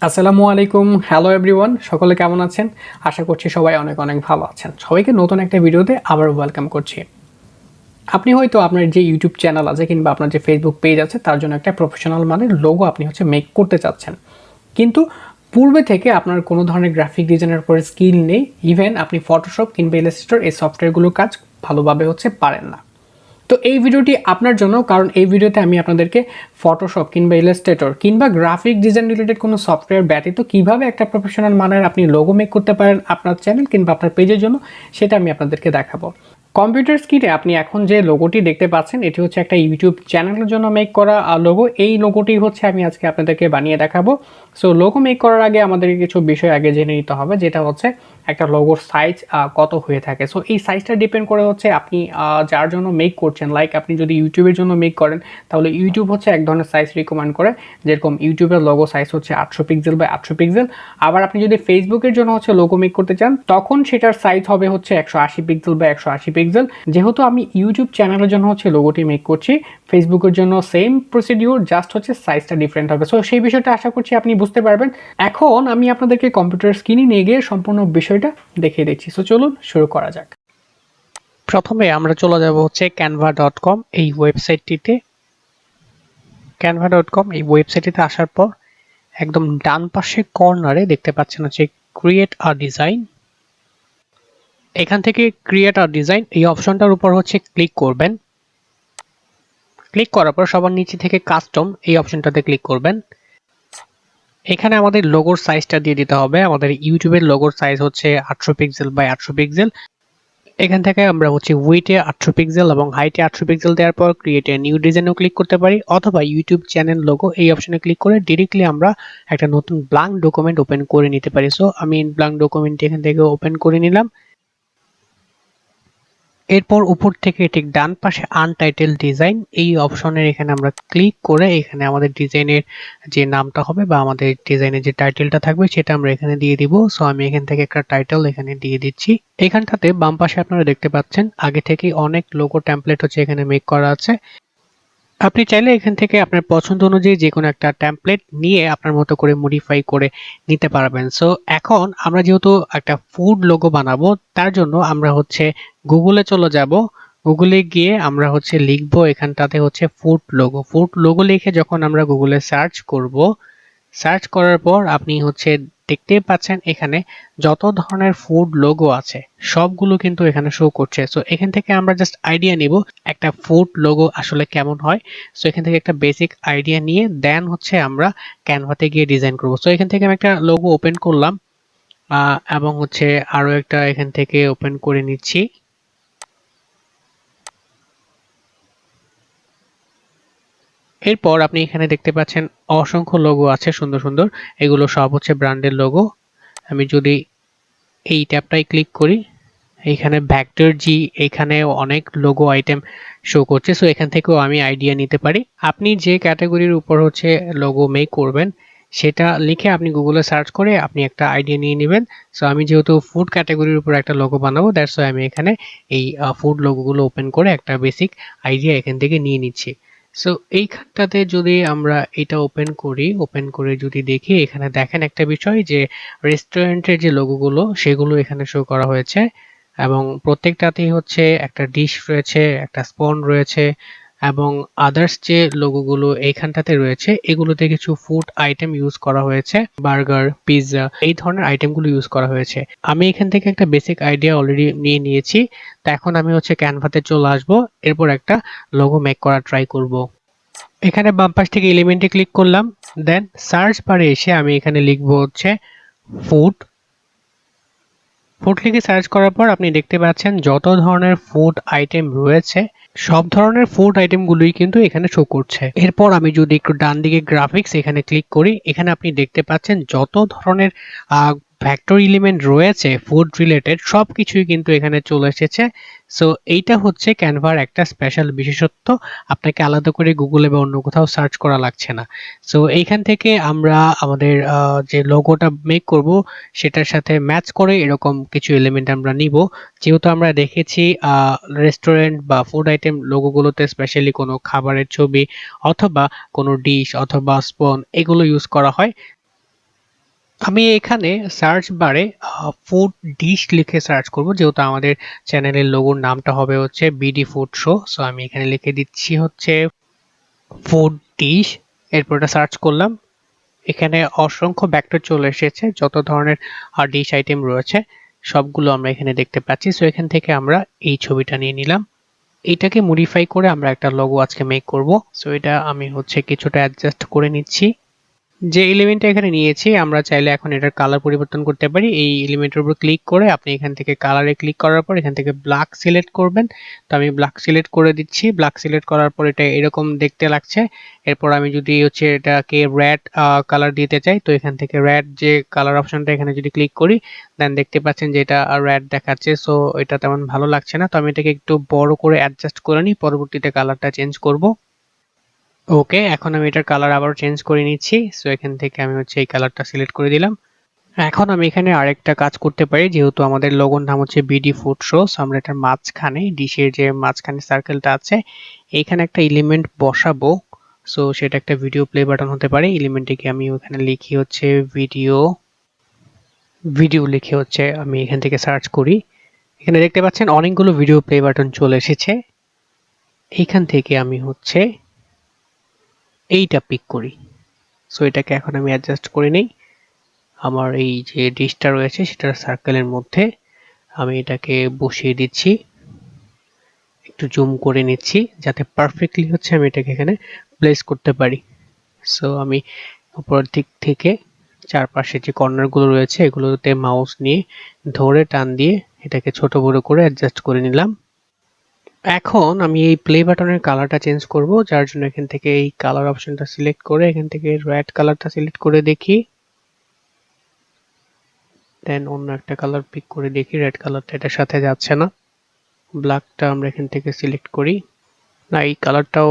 আসসালামু আলাইকুম, hello everyone, সকলে কেমন আছেন? আশা করছি সবাই অনেক অনেক ভালো আছেন। সবাইকে নতুন একটা ভিডিওতে আবারও ওয়েলকাম করছি। আপনি হয়তো আপনার যে ইউটিউব চ্যানেল আছে কিংবা আপনার যে ফেসবুক পেজ আছে তার জন্য একটা প্রফেশনাল মানের লোগো আপনি মেক করতে চাচ্ছেন, কিন্তু পূর্বে থেকে আপনার কোনো ধরনের গ্রাফিক ডিজাইনের উপরে স্কিল নেই। ইভেন আপনি ফটোশপ কিংবা ইলাস্ট্রেটর এই সফটওয়্যারগুলোর কাজ ভালোভাবে পারেন না। তো এই ভিডিওটি আপনার জন্য, কারণ এই ভিডিওতে আমি আপনাদেরকে ফটোশপ কিংবা ইলাস্ট্রেটর কিংবা গ্রাফিক ডিজাইন রিলেটেড কোনো সফটওয়্যার ব্যতীত কিভাবে একটা প্রফেশনাল মানের আপনি লোগো মেক করতে পারেন আপনার চ্যানেল কিংবা আপনার পেজের জন্য, সেটা আমি আপনাদেরকে দেখাবো। কম্পিউটার স্ক্রিনে আপনি এখন যে লোগোটি দেখতে পাচ্ছেন এটি একটা ইউটিউব চ্যানেলের জন্য মেক করা লোগো। এই লোগোটি আমি আজকে আপনাদেরকে বানিয়ে দেখাবো। সো লোগো মেক করার আগে আমাদেরকে কিছু বিষয় আগে জেনে নিতে হবে, যেটা একটা লোগোর সাইজ কত হয়ে থাকে। সো এই সাইজটা ডিপেন্ড করে আপনি যার জন্য মেক করছেন। লাইক আপনি যদি ইউটিউবের জন্য মেক করেন তাহলে ইউটিউব এক ধরনের সাইজ রিকমেন্ড করে, যেরকম ইউটিউবের logo size 800 pixel by 800 pixel. আবার আপনি যদি ফেসবুকের জন্য লোগো মেক করতে চান তখন সেটার সাইজ হবে 180 পিক্সেল বাই 180 পিক্সেল। যেহেতু আমি ইউটিউব চ্যানেলের জন্য লোগোটি মেক করছি, ফেসবুকের জন্য সেম প্রসিডিউর, জাস্ট সাইজটা ডিফারেন্ট হবে। সো সেই বিষয়টা আশা করছি আপনি বুঝতে পারবেন। এখন আমি আপনাদেরকে কম্পিউটার স্ক্রিনে নিয়ে গিয়ে সম্পূর্ণ বিষয়টা দেখিয়ে দিচ্ছি। সো চলুন শুরু করা যাক। প্রথমে আমরা চলে যাব canva.com এই ওয়েবসাইটটিতে। canva.com এই ওয়েবসাইটটিতে আসার পর একদম ডান পাশে কর্নারে দেখতে পাচ্ছেন ক্রিয়েট আ ডিজাইন। এখান থেকে ক্রিয়েট আ ডিজাইন এই অপশনটার উপর ক্লিক করবেন। ক্লিক করার পর সবার নিচে থেকে কাস্টম এই অপশনটাতে ক্লিক করবেন। এখানে আমাদের লোগোর সাইজটা দিয়ে দিতে হবে। আমাদের ইউটিউবের লোগোর সাইজ 800 পিক্সেল বাই 800 পিক্সেল। এখান থেকে আমরা উইডথে 800 পিক্সেল এবং হাইটে 800 পিক্সেল দেওয়ার পর ক্রিয়েট এ নিউ ডিজাইনও ক্লিক করতে পারি, অথবা ইউটিউব চ্যানেল লোগো এই অপশনে ক্লিক করে ডিরেক্টলি আমরা একটা নতুন ব্ল্যাঙ্ক ডকুমেন্ট ওপেন করে নিতে পারি। সো আমি ব্ল্যাঙ্ক ডকুমেন্টটি এখান থেকে ওপেন করে নিলাম। এরপর উপর থেকে ঠিক ডান পাশে আনটাইটেল ডিজাইন এই অপশনের এখানে আমরা ক্লিক করে এখানে আমাদের ডিজাইনের যে নামটা হবে বা আমাদের ডিজাইনের যে টাইটেলটা থাকবে সেটা আমরা এখানে দিয়ে দিব। সো আমি এখান থেকে একটা টাইটেল এখানে দিয়ে দিচ্ছি। এখানটাতে বাম পাশে আপনারা দেখতে পাচ্ছেন আগে থেকেই অনেক লোগো টেমপ্লেট এখানে মেক করা আছে। আপনি চাইলে এখান থেকে আপনার পছন্দ অনুযায়ী যে কোনো একটা টেমপ্লেট নিয়ে আপনার মতো করে মডিফাই করে নিতে পারবেন। সো এখন আমরা যেহেতু একটা ফুড লোগো বানাবো তার জন্য আমরা গুগলে চলে যাব। গুগলে গিয়ে আমরা লিখবো এখানটাতে ফুড লোগো লিখে যখন আমরা গুগলে সার্চ করব, সার্চ করার পর আপনি দেখতে পাচ্ছেন এখানে যত ধরনের ফুড লোগো আছে সবগুলো কিন্তু এখানে শো করছে। সো এখান থেকে আমরা জাস্ট আইডিয়া নিব একটা ফুড লোগো আসলে কেমন হয়। সো এখান থেকে একটা বেসিক আইডিয়া নিয়ে দেন আমরা ক্যানভাতে গিয়ে ডিজাইন করব। সো এখান থেকে আমি একটা লোগো ওপেন করলাম এবং আরো একটা এখান থেকে ওপেন করে নিচ্ছি। এরপর আপনি এখানে দেখতে পাচ্ছেন অসংখ্য লোগো আছে সুন্দর সুন্দর, এগুলো সব ব্র্যান্ডের লোগো। আমি যদি এই ট্যাবটাই ক্লিক করি, এখানে ভেক্টর জি এখানে অনেক লোগো আইটেম শো করছে। সো এখান থেকেও আমি আইডিয়া নিতে পারি। আপনি যে ক্যাটাগরির উপর লোগো মেক করবেন সেটা লিখে আপনি গুগলে সার্চ করে আপনি একটা আইডিয়া নিয়ে নেবেন। সো আমি যেহেতু ফুড ক্যাটাগরির উপর একটা লোগো বানাবো, দ্যাটস ওয়াই আমি এখানে এই ফুড লোগোগুলো ওপেন করে একটা বেসিক আইডিয়া এখান থেকে নিয়ে নিচ্ছি। সো এইখানটাতে যদি আমরা এটা ওপেন করি, ওপেন করে যদি দেখি এখানে দেখেন একটা বিষয় যে রেস্টুরেন্টের যে লোগোগুলো সেগুলো এখানে শো করা হয়েছে এবং প্রত্যেকটাতেই একটা ডিশ রয়েছে, একটা স্পন রয়েছে এবং আদার্স যে লোগোগুলো এইখানটাতে রয়েছে এগুলোতে কিছু ফুড আইটেম ইউজ করা হয়েছে, বার্গার, পিৎজা এই ধরনের আইটেমগুলো ইউজ করা হয়েছে। আমি এখান থেকে একটা বেসিক আইডিয়া অলরেডি নিয়ে নিয়েছি। তো এখন আমি ক্যানভাতে চলে আসবো, এরপর একটা লোগো মেক করা ট্রাই করব। এখানে বাম পাশ থেকে এলিমেন্টে ক্লিক করলাম, দেন সার্চ বারে এসে আমি এখানে লিখবো ফুড। ফুড লিখে সার্চ করার পর আপনি দেখতে পাচ্ছেন যত ধরনের ফুড আইটেম রয়েছে সব ধরনের ফুড আইটেমগুলোই কিন্তু এখানে শো করছে। এরপর আমি যদি একটু ডান দিকে গ্রাফিক্স এখানে ক্লিক করি, এখানে আপনি দেখতে পাচ্ছেন যত ধরনের ভেক্টর এলিমেন্ট রয়েছে ফুড রিলেটেড সবকিছুই কিন্তু এখানে চলে এসেছে। সো এইটা ক্যানভার একটা স্পেশাল বিশেষত্ব, আপনাকে আলাদা করে গুগলে বা অন্য কোথাও সার্চ করা লাগছে না। সো এইখান থেকে আমরা আমাদের যে লোগোটা মেক করব সেটার সাথে ম্যাচ করে এরকম কিছু এলিমেন্ট আমরা নিব। যেহেতু আমরা দেখেছি রেস্টুরেন্ট বা ফুড আইটেম লোগোগুলোতে স্পেশালি কোনো খাবারের ছবি অথবা কোনো ডিশ অথবা স্পুন এগুলো ইউজ করা হয়। আমি এখানে সার্চ বারে ফুড ডিশ লিখে সার্চ করব, যেহেতু আমাদের চ্যানেলের লোগোর নামটা হবে হচ্ছে বিডি ফুড শো। সো আমি এখানে লিখে দিচ্ছি হচ্ছে ফুড ডিশ, এরপর এটা সার্চ করলাম। এখানে অসংখ্য ভেক্টর চলে এসেছে, যত ধরনের ডিশ আইটেম রয়েছে সবগুলো আমরা এখানে দেখতে পাচ্ছি। সো এখান থেকে আমরা এই ছবিটা নিয়ে নিলাম, এইটাকে মডিফাই করে আমরা একটা লোগো আজকে মেক করব। সো এটা আমি হচ্ছে কিছুটা অ্যাডজাস্ট করে নিচ্ছি। যে এলিমেন্টটা এখানে নিয়েছি আমরা চাইলে এখন এটার কালার পরিবর্তন করতে পারি। এই এলিমেন্টের উপর ক্লিক করে আপনি এখান থেকে কালারে ক্লিক করার পর এখান থেকে ব্ল্যাক সিলেক্ট করবেন। তো আমি ব্ল্যাক সিলেক্ট করে দিচ্ছি। ব্ল্যাক সিলেক্ট করার পর এটা এরকম দেখতে লাগছে। এরপর আমি যদি হচ্ছে এটাকে রেড কালার দিতে চাই, তো এখান থেকে রেড যে কালার অপশনটা এখানে যদি ক্লিক করি, দেন দেখতে পাচ্ছেন যে এটা রেড দেখাচ্ছে। সো এটা তেমন ভালো লাগছে না, তো আমি এটাকে একটু বড় করে অ্যাডজাস্ট করে নিই, পরবর্তীতে কালারটা চেঞ্জ করব। ওকে, এখন আমি এটার কালার আবার চেঞ্জ করে নিচ্ছি। সো এখান থেকে আমি হচ্ছে এই কালারটা সিলেক্ট করে দিলাম। এখন আমি এখানে আরেকটা কাজ করতে পারি, যেহেতু আমাদের লোগোর নাম হচ্ছে বিডি ফুড শো। আমরা এটার মাঝখানে ডিশের যে মাঝখানে সার্কেলটা আছে এইখানে একটা এলিমেন্ট বসাবো। সো সেটা একটা ভিডিও প্লে বাটন হতে পারে। এলিমেন্টটিকে আমি ওখানে লিখি হচ্ছে ভিডিও, ভিডিও লিখে হচ্ছে আমি এখান থেকে সার্চ করি। এখানে দেখতে পাচ্ছেন অনেকগুলো ভিডিও প্লে বাটন চলে এসেছে। এইখান থেকে আমি হচ্ছে এইটা পিক করি। সো এটাকে এখন আমি অ্যাডজাস্ট করে নেই। আমার এই যে ডিশটা রয়েছে সেটার সার্কেলের মধ্যে আমি এটাকে বসিয়ে দিচ্ছি, একটু জুম করে নিচ্ছি যাতে পারফেক্টলি হচ্ছে আমি এটাকে এখানে প্লেস করতে পারি। সো আমি উপরের দিক থেকে চারপাশে যে কর্নারগুলো রয়েছে এগুলোতে মাউস নিয়ে ধরে টান দিয়ে এটাকে ছোট বড় করে অ্যাডজাস্ট করে নিলাম। এখন আমি এই প্লে বাটনের কালারটা চেঞ্জ করব, যার জন্য এখান থেকে এই কালার অপশনটা সিলেক্ট করে এখান থেকে রেড কালারটা সিলেক্ট করে দেখি, দেন অন্য একটা কালার পিক করে দেখি রেড কালারটা এটার সাথে যাচ্ছে না। ব্ল্যাকটা আমরা এখান থেকে সিলেক্ট করি, না এই কালারটাও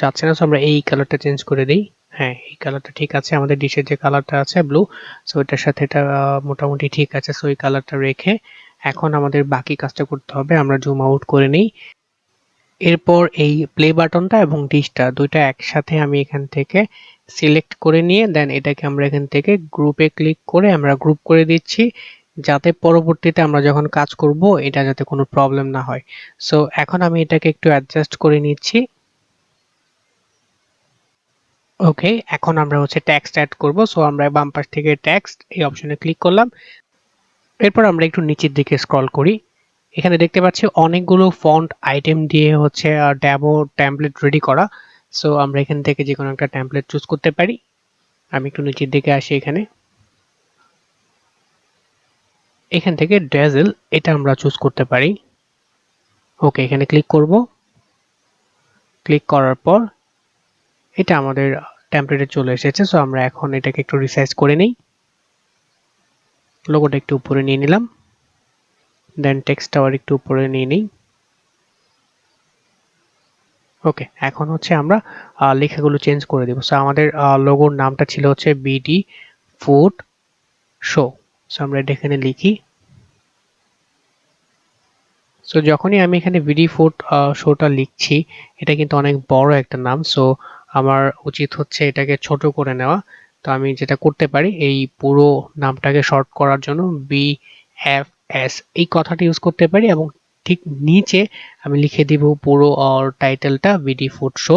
যাচ্ছে না। সো আমরা এই কালারটা চেঞ্জ করে দিই। হ্যাঁ, এই কালারটা ঠিক আছে, আমাদের ডিশের যে কালারটা আছে ব্লু, সো এটার সাথে এটা মোটামুটি ঠিক আছে। সো এই কালারটা রেখে এখন আমাদের বাকি কাজটা করতে হবে। আমরা জুম আউট করে নিই। এরপর এই প্লে বাটনটা এবং ডিশটা দুইটা একসাথে আমি এখান থেকে সিলেক্ট করে নিয়ে দেন এটাকে আমরা এখান থেকে গ্রুপে ক্লিক করে আমরা গ্রুপ করে দিচ্ছি, যাতে পরবর্তীতে আমরা যখন কাজ করব এটা যাতে কোনো প্রবলেম না হয়। সো এখন আমি এটাকে একটু অ্যাডজাস্ট করে নিচ্ছি। ওকে, এখন আমরা হচ্ছে টেক্সট অ্যাড করব। সো আমরা বাম পাশ থেকে টেক্সট এই অপশনে ক্লিক করলাম। এরপর আমরা একটু নিচের দিকে স্ক্রল করি। এখানে দেখতে পাচ্ছি অনেকগুলো ফন্ট আইটেম দিয়ে হচ্ছে ডেমো টেমপ্লেট রেডি করা। সো আমরা এখান থেকে যে কোনো একটা টেমপ্লেট চুজ করতে পারি। আমি একটু নিচের দিকে আসি, এখান থেকে ড্যাজেল এটা আমরা চুজ করতে পারি। ওকে, এখানে ক্লিক করব। ক্লিক করার পর এটা আমাদের টেমপ্লেটে চলে এসেছে। সো আমরা এখন এটাকে একটু রিসাইজ করে নিই। লোগোটা একটু উপরে নিয়ে নিলাম, দেন টেক্সটটা আবার একটু উপরে নিয়ে নিই। ওকে, এখন হচ্ছে আমরা লেখাগুলো চেঞ্জ করে দেব। সো আমাদের লোগোর নামটা ছিল হচ্ছে বিডি ফুড শো। সো আমরা এটা এখানে লিখি। সো যখনই আমি এখানে বিডি ফুড শোটা লিখছি, এটা কিন্তু অনেক বড় একটা নাম। সো আমার উচিত হচ্ছে এটাকে ছোট করে নেওয়া। তো আমি যেটা করতে পারি এই পুরো নামটাকে শর্ট করার জন্য BFS এই কথাটা ইউজ করতে পারি এবং ঠিক নিচে আমি লিখে দিব পুরো টাইটেলটা বিডি ফুড শো।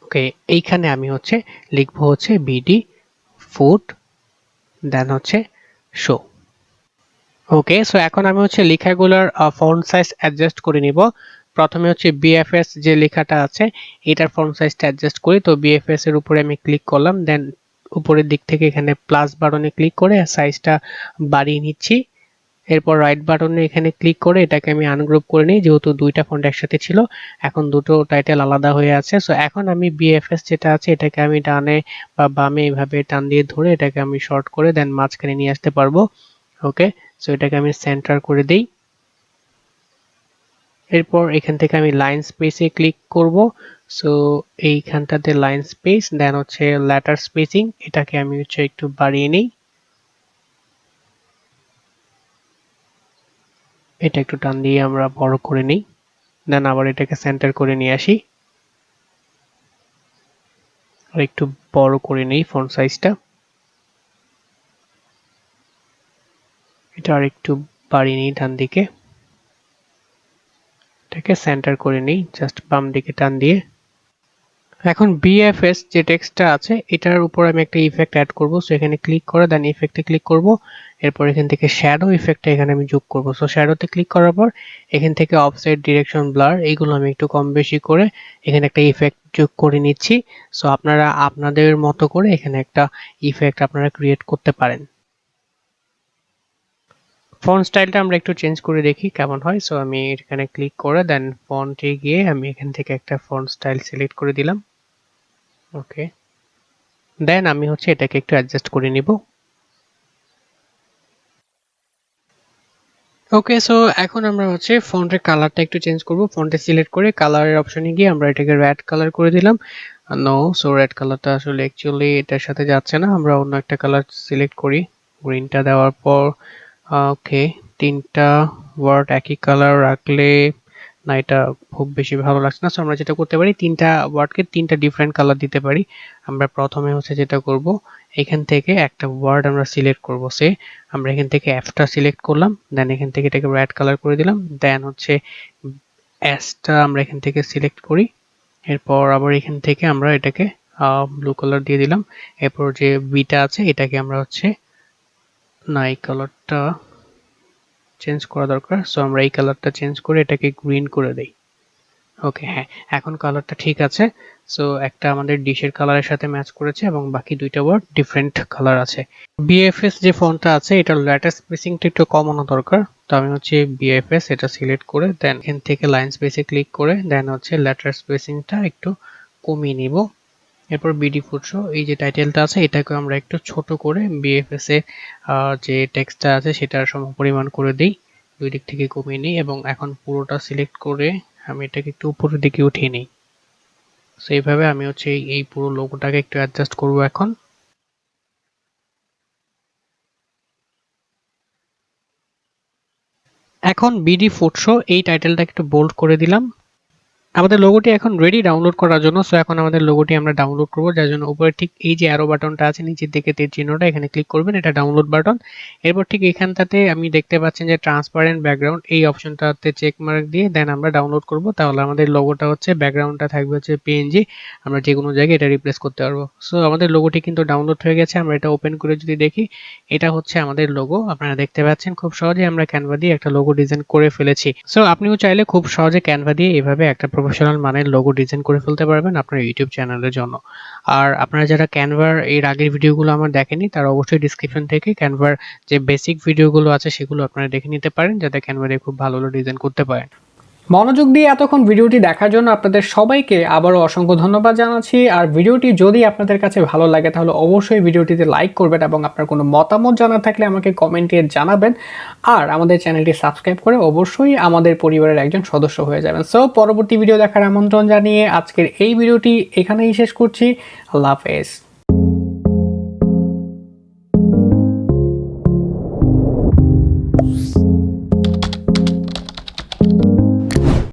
ওকে, এইখানে আমি হচ্ছে লিখবো হচ্ছে বিডি ফুড দেন হচ্ছে শো। ওকে, সো এখন আমি হচ্ছে লেখাগুলোর ফন্ট সাইজ অ্যাডজাস্ট করে নিব। প্রথমে হচ্ছে বিএফএস যে লেখাটা আছে এটার ফন্ট সাইজটা অ্যাডজাস্ট করি। তো বিএফএস এর উপরে আমি ক্লিক করলাম, দেন উপরের দিক থেকে এখানে প্লাস বাটনে ক্লিক করে সাইজটা বাড়িয়ে নিচ্ছি। এরপর রাইট বাটনে এখানে ক্লিক করে এটাকে আমি আনগ্রুপ করে নিই, যেহেতু দুইটা ফন্ট একসাথে ছিল এখন দুটো টাইটেল আলাদা হয়ে আছে। সো এখন আমি বিএফএস যেটা আছে এটাকে আমি ডানে বা বামে এইভাবে টান দিয়ে ধরে এটাকে আমি শর্ট করে দেন মাঝখানে নিয়ে আসতে পারবো। ওকে, সো এটাকে আমি সেন্টার করে দেই। এরপর এখান থেকে আমি লাইন স্পেসে ক্লিক করব। সো এইখানটাতে লাইন স্পেস দেন হচ্ছে লেটার স্পেসিং এটাকে আমি হচ্ছে একটু বাড়িয়ে নিই, এটা একটু টান দিয়ে আমরা বড় করে নিই, দেন আবার এটাকে সেন্টার করে নিয়ে আসি আর একটু বড় করে নিই ফন্ট সাইজটা। এটা আর একটু বাড়িয়ে নিই ডান দিকে, এটাকে সেন্টার করে নিই জাস্ট বাম দিকে টান দিয়ে। এখন বিএফএস যে টেক্সটটা আছে এটার উপর আমি একটা ইফেক্ট অ্যাড করব। সো এখানে ক্লিক করে দেন ইফেক্টে ক্লিক করব। এরপর এখান থেকে শ্যাডো ইফেক্টটা এখানে আমি যোগ করব। সো শ্যাডোতে ক্লিক করার পর এখান থেকে অফসেট, ডিরেকশন, ব্লার এইগুলো আমি একটু কম বেশি করে এখানে একটা ইফেক্ট যোগ করে নিচ্ছি। সো আপনারা আপনাদের মতো করে এখানে একটা ইফেক্ট আপনারা ক্রিয়েট করতে পারেন। ফন্ট স্টাইলটা আমরা একটু চেঞ্জ করে দেখি কেমন হয়। সো আমি এখানে ক্লিক করে দেন ফন্টে গিয়ে আমি এখান থেকে একটা ফন্ট স্টাইল সিলেক্ট করে দিলাম। ওকে, দেন আমি এটাকে একটু অ্যাডজাস্ট করে নিব। ওকে, সো এখন আমরা ফন্টের কালারটা একটু চেঞ্জ করব। ফন্টে সিলেক্ট করে কালারের অপশনে গিয়ে আমরা এটাকে রেড কালার করে দিলাম। নো, সো রেড কালারটা আসলে অ্যাকচুয়ালি এটার সাথে যাচ্ছে না, আমরা অন্য একটা কালার সিলেক্ট করি। গ্রিনটা দেওয়ার পর ওকে, তিনটা ওয়ার্ড একই কালার রাখলে না এটা খুব বেশি ভালো লাগছে না। সো আমরা যেটা করতে পারি, তিনটা ওয়ার্ডকে তিনটা ডিফারেন্ট কালার দিতে পারি। আমরা প্রথমে যেটা করব, এখান থেকে একটা ওয়ার্ড আমরা সিলেক্ট করব। সে আমরা এখান থেকে এফটা সিলেক্ট করলাম, দেন এখান থেকে এটাকে রেড কালার করে দিলাম। দেন এসটা আমরা এখান থেকে সিলেক্ট করি। এরপর আবার এখান থেকে আমরা এটাকে ব্লু কালার দিয়ে দিলাম। এরপর যে বিটা আছে এটাকে আমরা না, এই কালারটা চেঞ্জ করা দরকার। সো আমরা এই কালারটা চেঞ্জ করে এটাকে গ্রিন করে দেই। ওকে, হ্যাঁ, এখন কালারটা ঠিক আছে। সো একটা আমাদের ডিশের কালারের সাথে ম্যাচ করেছে এবং বাকি দুইটা ওয়ার্ড ডিফারেন্ট কালার আছে। বিএফএস যে ফন্টটা আছে এটার লেটার স্পেসিংটা একটু কমানো দরকার। তো আমি বিএফএস এটা সিলেক্ট করে দেন এখান থেকে লাইন স্পেসে ক্লিক করে দেন লেটার স্পেসিংটা একটু কমিয়ে নিব। এরপর বিডি ফুডশো এই যে টাইটেলটা আছে এটাকে আমরা একটু ছোট করে বিএফএস এ যে টেক্সটটা আছে সেটার সমপরিমাণ করে দিই, দুই দিক থেকে কমিয়ে নিই এবং এখন পুরোটা সিলেক্ট করে আমি এটাকে একটু উপরের দিকে উঠিয়ে নিই। সো এইভাবে আমি এই পুরো লোগোটাকে একটু অ্যাডজাস্ট করব এখন। এখন বিডি ফুডশো এই টাইটেলটা একটু বোল্ড করে দিলাম। আমাদের লোগোটি এখন রেডি ডাউনলোড করার জন্য। সো এখন আমাদের লোগোটি আমরা ডাউনলোড করব, যার জন্য উপরে ঠিক এই যে অ্যারো বাটনটা আছে নিচের দিকে তীর চিহ্নটা, এখানে ক্লিক করবেন, এটা ডাউনলোড বাটন। এরপর ঠিক এখানটাতে আমি দেখতে পাচ্ছেন যে ট্রান্সপারেন্ট ব্যাকগ্রাউন্ড, এই অপশনটাতে চেক মার্ক দিয়ে দেন আমরা ডাউনলোড করব। তাহলে আমাদের লোগোটা ব্যাকগ্রাউন্ডটা থাকবে পিএনজি, আমরা যে কোনো জায়গায় এটা রিপ্লেস করতে পারবো। সো আমাদের লোগোটি কিন্তু ডাউনলোড হয়ে গেছে। আমরা এটা ওপেন করে যদি দেখি, এটা আমাদের লোগো। আপনারা দেখতে পাচ্ছেন খুব সহজে আমরা ক্যানভা দিয়ে একটা লোগো ডিজাইন করে ফেলেছি। সো আপনিও চাইলে খুব সহজে ক্যানভা দিয়ে এভাবে একটা প্রফেশনাল মানের লোগো ডিজাইন করে ফেলতে পারবেন আপনার ইউটিউব চ্যানেলের জন্য। আর আপনারা যারা ক্যানভার এর আগের ভিডিওগুলো আমার দেখেনি তারা অবশ্যই ডিসক্রিপশন থেকে ক্যানভার যে বেসিক ভিডিওগুলো আছে সেগুলো আপনারা দেখে নিতে পারেন, যাতে ক্যানভা দিয়ে খুব ভালো ডিজাইন করতে পারেন। মনোযোগ দিয়ে এতক্ষণ ভিডিওটি দেখার জন্য আপনাদের সবাইকে আবারও অসংখ্য ধন্যবাদ জানাচ্ছি। আর ভিডিওটি যদি আপনাদের কাছে ভালো লাগে তাহলে অবশ্যই ভিডিওটিতে লাইক করবেন এবং আপনার কোনো মতামত জানা থাকলে আমাকে কমেন্টে জানাবেন। আর আমাদের চ্যানেলটি সাবস্ক্রাইব করে অবশ্যই আমাদের পরিবারের একজন সদস্য হয়ে যাবেন। সো পরবর্তী ভিডিও দেখার আমন্ত্রণ জানিয়ে আজকের এই ভিডিওটি এখানেই শেষ করছি। আল্লাহ হাফেজ।